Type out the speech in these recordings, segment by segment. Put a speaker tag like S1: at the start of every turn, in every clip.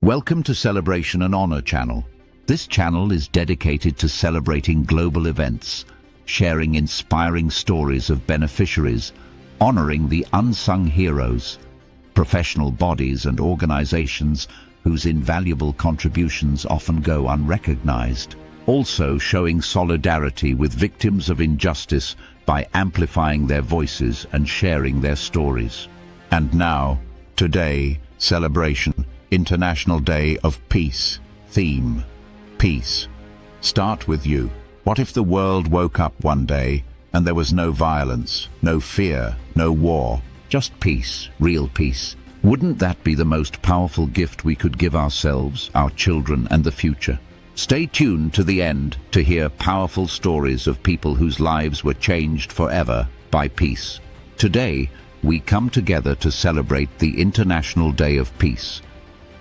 S1: Welcome to Celebration and Honor channel. This channel is dedicated to celebrating global events, sharing inspiring stories of beneficiaries, honoring the unsung heroes, professional bodies and organizations whose invaluable contributions often go unrecognized. Also showing solidarity with victims of injustice by amplifying their voices and sharing their stories. And now, today, celebration, International Day of Peace. Theme: Peace. Start with you. What if the world woke up one day and there was no violence, no fear, no war, just peace, real peace? Wouldn't that be the most powerful gift we could give ourselves, our children, and the future? Stay tuned to the end to hear powerful stories of people whose lives were changed forever by peace. Today, we come together to celebrate the International Day of Peace.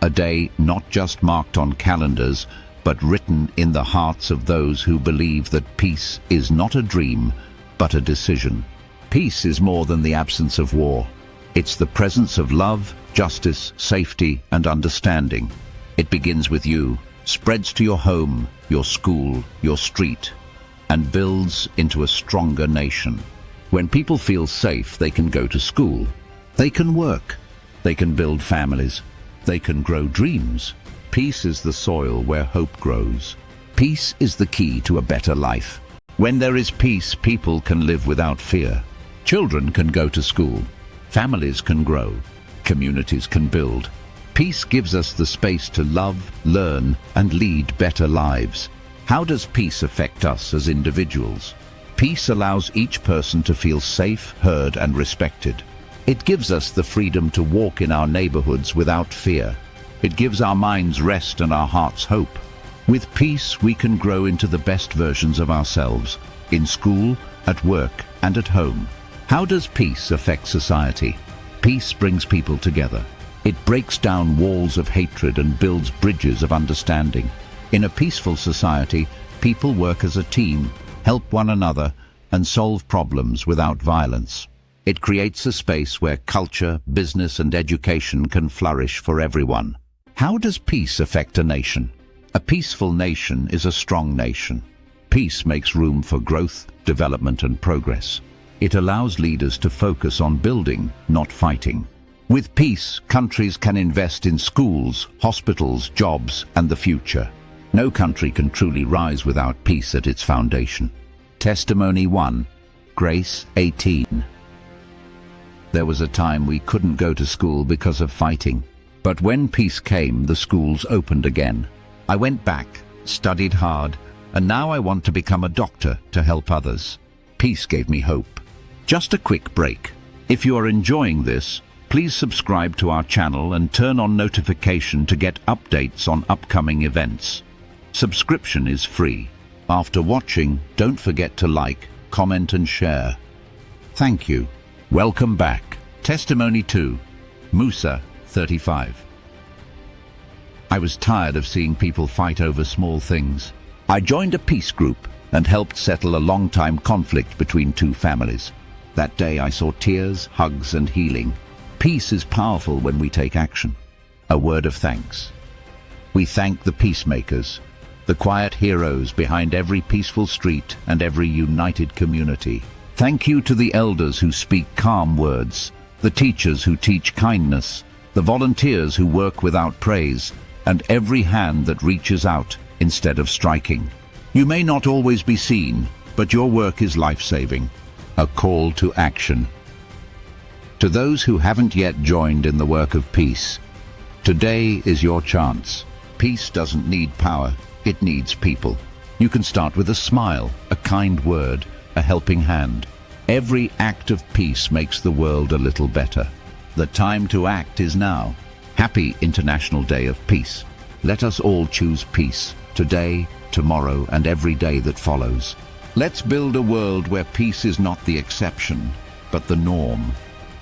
S1: A day not just marked on calendars, but written in the hearts of those who believe that peace is not a dream, but a decision. Peace is more than the absence of war. It's the presence of love, justice, safety, and understanding. It begins with you, spreads to your home, your school, your street, and builds into a stronger nation. When people feel safe, they can go to school, they can work, they can build families, they can grow dreams. Peace is the soil where hope grows. Peace is the key to a better life. When there is peace, people can live without fear. Children can go to school. Families can grow. Communities can build. Peace gives us the space to love, learn, and lead better lives. How does peace affect us as individuals? Peace allows each person to feel safe, heard, and respected. It gives us the freedom to walk in our neighborhoods without fear. It gives our minds rest and our hearts hope. With peace, we can grow into the best versions of ourselves, in school, at work, and at home. How does peace affect society? Peace brings people together. It breaks down walls of hatred and builds bridges of understanding. In a peaceful society, people work as a team, help one another, and solve problems without violence. It creates a space where culture, business, and education can flourish for everyone. How does peace affect a nation? A peaceful nation is a strong nation. Peace makes room for growth, development, and progress. It allows leaders to focus on building, not fighting. With peace, countries can invest in schools, hospitals, jobs, and the future. No country can truly rise without peace at its foundation. Testimony 1. Grace, 18. There was a time we couldn't go to school because of fighting. But when peace came, the schools opened again. I went back, studied hard, and now I want to become a doctor to help others. Peace gave me hope. Just a quick break. If you are enjoying this, please subscribe to our channel and turn on notification to get updates on upcoming events. Subscription is free. After watching, don't forget to like, comment, and share. Thank you. Welcome back. Testimony 2. Musa, 35. I was tired of seeing people fight over small things. I joined a peace group and helped settle a long-time conflict between two families. That day I saw tears, hugs, and healing. Peace is powerful when we take action. A word of thanks. We thank the peacemakers, the quiet heroes behind every peaceful street and every united community. Thank you to the elders who speak calm words, the teachers who teach kindness, the volunteers who work without praise, and every hand that reaches out instead of striking. You may not always be seen, but your work is life-saving. A call to action. To those who haven't yet joined in the work of peace, today is your chance. Peace doesn't need power, it needs people. You can start with a smile, a kind word, a helping hand. Every act of peace makes the world a little better. The time to act is now. Happy International Day of Peace. Let us all choose peace, today, tomorrow, and every day that follows. Let's build a world where peace is not the exception, but the norm.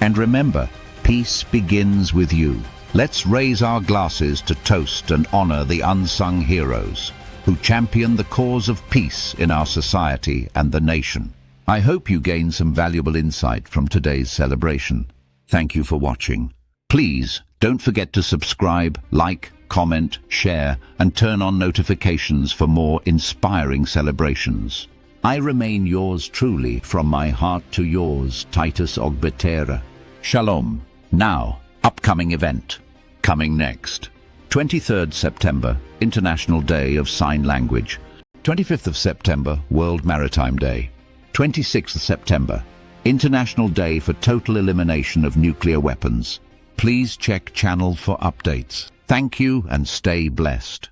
S1: And remember, peace begins with you. Let's raise our glasses to toast and honor the unsung heroes who champion the cause of peace in our society and the nation. I hope you gained some valuable insight from today's celebration. Thank you for watching. Please don't forget to subscribe, like, comment, share, and turn on notifications for more inspiring celebrations. I remain yours truly, from my heart to yours, Titus Ogbetera. Shalom. Now, upcoming event. Coming next. 23rd September, International Day of Sign Language. 25th of September, World Maritime Day. 26th September, International Day for Total Elimination of Nuclear Weapons. Please check channel for updates. Thank you and stay blessed.